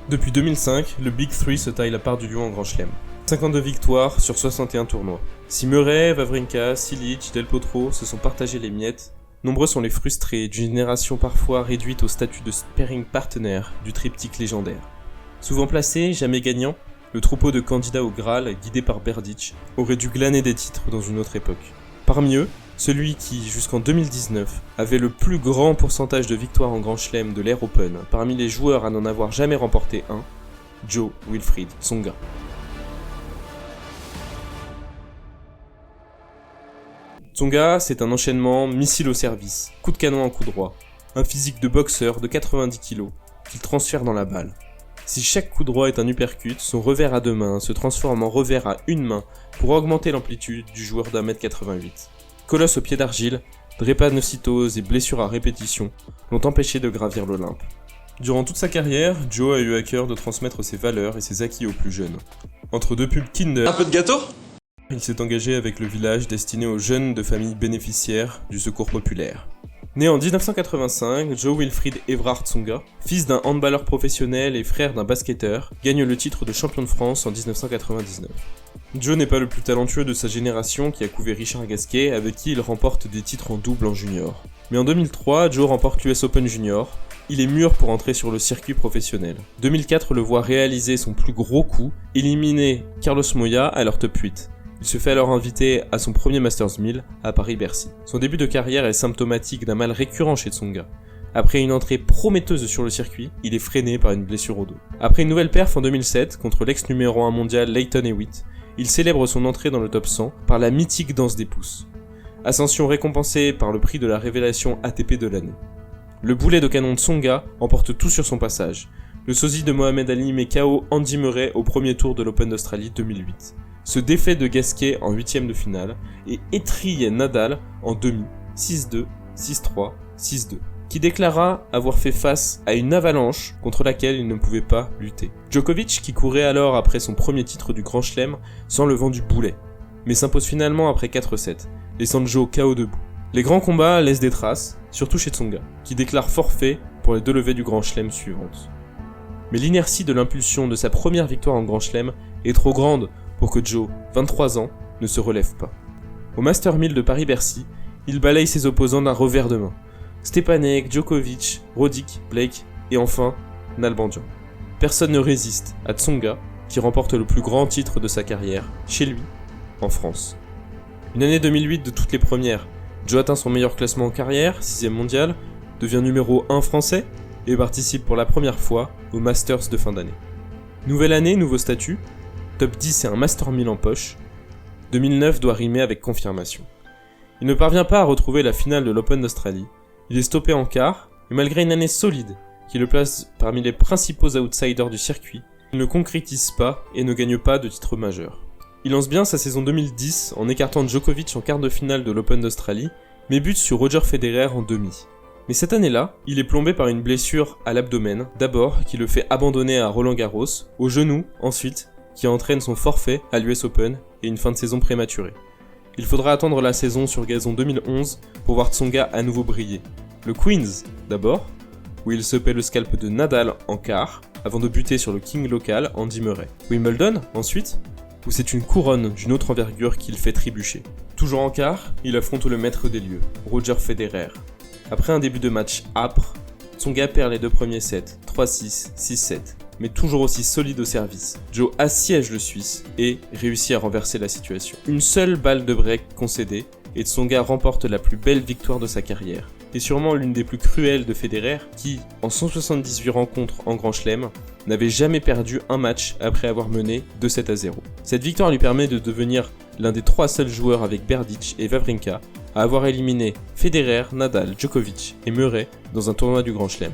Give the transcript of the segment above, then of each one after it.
Depuis 2005, le Big Three se taille la part du lion en Grand Chelem. 52 victoires sur 61 tournois. Si Murray, Wawrinka, Cilic, Del Potro se sont partagés les miettes, nombreux sont les frustrés d'une génération parfois réduite au statut de sparring partner du triptyque légendaire. Souvent placé, jamais gagnant, le troupeau de candidats au Graal, guidé par Berdych, aurait dû glaner des titres dans une autre époque. Parmi eux, celui qui, jusqu'en 2019, avait le plus grand pourcentage de victoires en Grand Chelem de l'ère Open, parmi les joueurs à n'en avoir jamais remporté un, Jo-Wilfried Tsonga. Tsonga, c'est un enchaînement missile au service, coup de canon en coup droit, un physique de boxeur de 90 kg qu'il transfère dans la balle. Si chaque coup droit est un uppercut, son revers à deux mains se transforme en revers à une main pour augmenter l'amplitude du joueur d'1m88. Colosse au pied d'argile, drépanocytose et blessures à répétition l'ont empêché de gravir l'Olympe. Durant toute sa carrière, Joe a eu à cœur de transmettre ses valeurs et ses acquis aux plus jeunes. Entre deux pubs Kinder, Un peu de gâteau ? il s'est engagé avec le village destiné aux jeunes de familles bénéficiaires du secours populaire. Né en 1985, Jo-Wilfried Everard Tsonga, fils d'un handballeur professionnel et frère d'un basketteur, gagne le titre de champion de France en 1999. Joe n'est pas le plus talentueux de sa génération qui a couvé Richard Gasquet, avec qui il remporte des titres en double en junior. Mais en 2003, Joe remporte l'US Open Junior. Il est mûr pour entrer sur le circuit professionnel. 2004 le voit réaliser son plus gros coup, éliminer Carlos Moya à leur top 8. Il se fait alors inviter à son premier Masters 1000 à Paris-Bercy. Son début de carrière est symptomatique d'un mal récurrent chez Tsonga. Après une entrée prometteuse sur le circuit, il est freiné par une blessure au dos. Après une nouvelle perf en 2007 contre l'ex numéro 1 mondial Lleyton Hewitt, il célèbre son entrée dans le top 100 par la mythique danse des pouces. Ascension récompensée par le prix de la révélation ATP de l'année. Le boulet de canon de Tsonga emporte tout sur son passage. Le sosie de Mohamed Ali met KO Andy Murray au premier tour de l'Open d'Australie 2008. Se défait de Gasquet en huitième de finale et étrille Nadal en demi, 6-2, 6-3, 6-2, qui déclara avoir fait face à une avalanche contre laquelle il ne pouvait pas lutter. Djokovic, qui courait alors après son premier titre du Grand Chelem, sent le vent du boulet, mais s'impose finalement après 4-7, laissant Joe KO debout. Les grands combats laissent des traces, surtout chez Tsonga, qui déclare forfait pour les deux levées du Grand Chelem suivantes. Mais l'inertie de l'impulsion de sa première victoire en Grand Chelem est trop grande pour que Joe, 23 ans, ne se relève pas. Au Master 1000 de Paris-Bercy, il balaye ses opposants d'un revers de main. Stepanek, Djokovic, Roddick, Blake et enfin Nalbandian. Personne ne résiste à Tsonga, qui remporte le plus grand titre de sa carrière, chez lui, en France. Une année 2008 de toutes les premières, Joe atteint son meilleur classement en carrière, 6ème mondial, devient numéro 1 français et participe pour la première fois au Masters de fin d'année. Nouvelle année, nouveau statut, top 10 et un Master 1000 en poche, 2009 doit rimer avec confirmation. Il ne parvient pas à retrouver la finale de l'Open d'Australie, il est stoppé en quart, et malgré une année solide qui le place parmi les principaux outsiders du circuit, il ne concrétise pas et ne gagne pas de titre majeur. Il lance bien sa saison 2010 en écartant Djokovic en quart de finale de l'Open d'Australie, mais bute sur Roger Federer en demi. Mais cette année-là, il est plombé par une blessure à l'abdomen, d'abord qui le fait abandonner à Roland Garros, au genou ensuite, qui entraîne son forfait à l'US Open et une fin de saison prématurée. Il faudra attendre la saison sur gazon 2011 pour voir Tsonga à nouveau briller. Le Queens d'abord, où il se paie le scalp de Nadal en quart, avant de buter sur le king local Andy Murray. Wimbledon ensuite, où c'est une couronne d'une autre envergure qu'il fait trébucher. Toujours en quart, il affronte le maître des lieux, Roger Federer. Après un début de match âpre, Tsonga perd les deux premiers sets, 3-6, 6-7. Mais toujours aussi solide au service. Joe assiège le Suisse et réussit à renverser la situation. Une seule balle de break concédée et Tsonga remporte la plus belle victoire de sa carrière. Et sûrement l'une des plus cruelles de Federer qui, en 178 rencontres en Grand Chelem, n'avait jamais perdu un match après avoir mené 2-7-0. Cette victoire lui permet de devenir l'un des 3 seuls joueurs avec Berdych et Wawrinka à avoir éliminé Federer, Nadal, Djokovic et Murray dans un tournoi du Grand Chelem.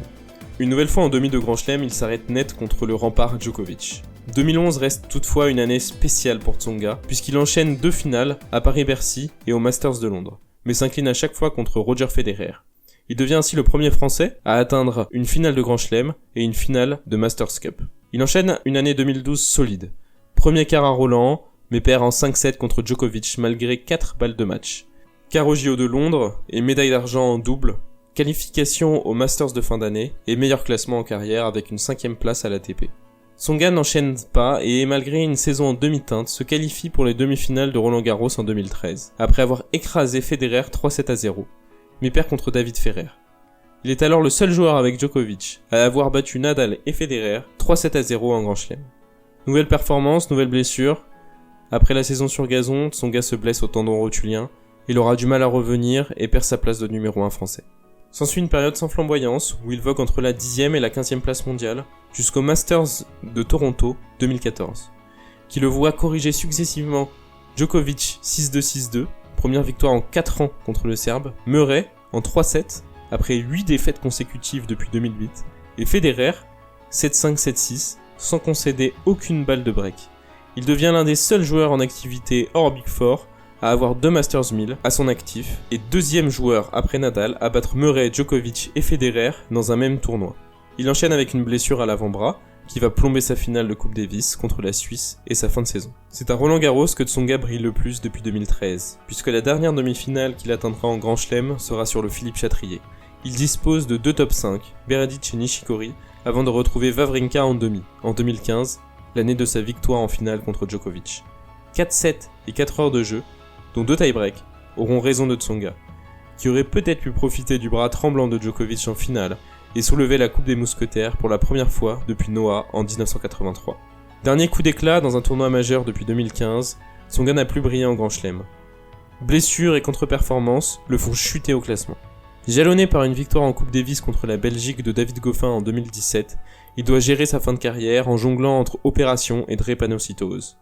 Une nouvelle fois en demi de Grand Chelem, il s'arrête net contre le rempart Djokovic. 2011 reste toutefois une année spéciale pour Tsonga, puisqu'il enchaîne 2 finales à Paris-Bercy et au Masters de Londres, mais s'incline à chaque fois contre Roger Federer. Il devient ainsi le premier Français à atteindre une finale de Grand Chelem et une finale de Masters Cup. Il enchaîne une année 2012 solide. Premier quart à Roland, mais perd en 5-7 contre Djokovic malgré 4 balles de match. Quart au JO de Londres et médaille d'argent en double, qualification au Masters de fin d'année et meilleur classement en carrière avec une 5ème place à l'ATP. Tsonga n'enchaîne pas et, malgré une saison en demi-teinte, se qualifie pour les demi-finales de Roland-Garros en 2013, après avoir écrasé Federer 3-7-0, mais perd contre David Ferrer. Il est alors le seul joueur avec Djokovic à avoir battu Nadal et Federer 3-7-0 en Grand Chelem. Nouvelle performance, nouvelle blessure. Après la saison sur gazon, Tsonga se blesse au tendon rotulien, il aura du mal à revenir et perd sa place de numéro 1 français. S'ensuit une période sans flamboyance, où il vogue entre la 10e et la 15e place mondiale, jusqu'au Masters de Toronto 2014, qui le voit corriger successivement Djokovic 6-2-6-2, première victoire en 4 ans contre le Serbe, Murray en 3-7, après 8 défaites consécutives depuis 2008, et Federer 7-5-7-6, sans concéder aucune balle de break. Il devient l'un des seuls joueurs en activité hors Big Four à avoir 2 Masters 1000 à son actif, et deuxième joueur après Nadal à battre Murray, Djokovic et Federer dans un même tournoi. Il enchaîne avec une blessure à l'avant-bras, qui va plomber sa finale de Coupe Davis contre la Suisse et sa fin de saison. C'est à Roland-Garros que Tsonga brille le plus depuis 2013, puisque la dernière demi-finale qu'il atteindra en Grand Chelem sera sur le Philippe Chatrier. Il dispose de 2 top 5, Berdych et Nishikori, avant de retrouver Wawrinka en demi, en 2015, l'année de sa victoire en finale contre Djokovic. 4-7 et 4 heures de jeu, dont 2 tie-breaks, auront raison de Tsonga, qui aurait peut-être pu profiter du bras tremblant de Djokovic en finale et soulever la Coupe des Mousquetaires pour la première fois depuis Noah en 1983. Dernier coup d'éclat dans un tournoi majeur depuis 2015, Tsonga n'a plus brillé en Grand Chelem. Blessures et contre-performances le font chuter au classement. Jalonné par une victoire en Coupe Davis contre la Belgique de David Goffin en 2017, il doit gérer sa fin de carrière en jonglant entre opération et drépanocytose.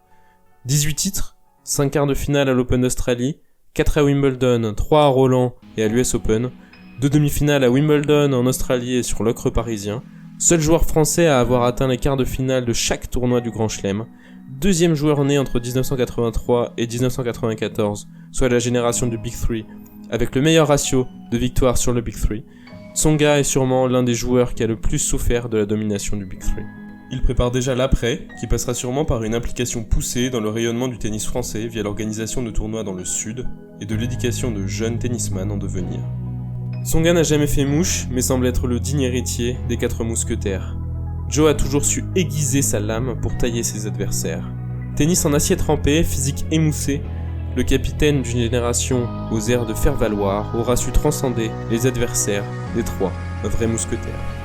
18 titres, 5 quarts de finale à l'Open d'Australie, 4 à Wimbledon, 3 à Roland et à l'US Open, 2 demi-finales à Wimbledon en Australie et sur l'Ocre parisien, seul joueur français à avoir atteint les quarts de finale de chaque tournoi du Grand Chelem, deuxième joueur né entre 1983 et 1994, soit la génération du Big Three, avec le meilleur ratio de victoires sur le Big Three. Tsonga est sûrement l'un des joueurs qui a le plus souffert de la domination du Big Three. Il prépare déjà l'après, qui passera sûrement par une implication poussée dans le rayonnement du tennis français via l'organisation de tournois dans le Sud et de l'éducation de jeunes tennisman en devenir. Tsonga n'a jamais fait mouche, mais semble être le digne héritier des 4 mousquetaires. Joe a toujours su aiguiser sa lame pour tailler ses adversaires. Tennis en acier trempé, physique émoussé, le capitaine d'une génération aux airs de faire valoir aura su transcender les adversaires des 3, un vrai mousquetaire.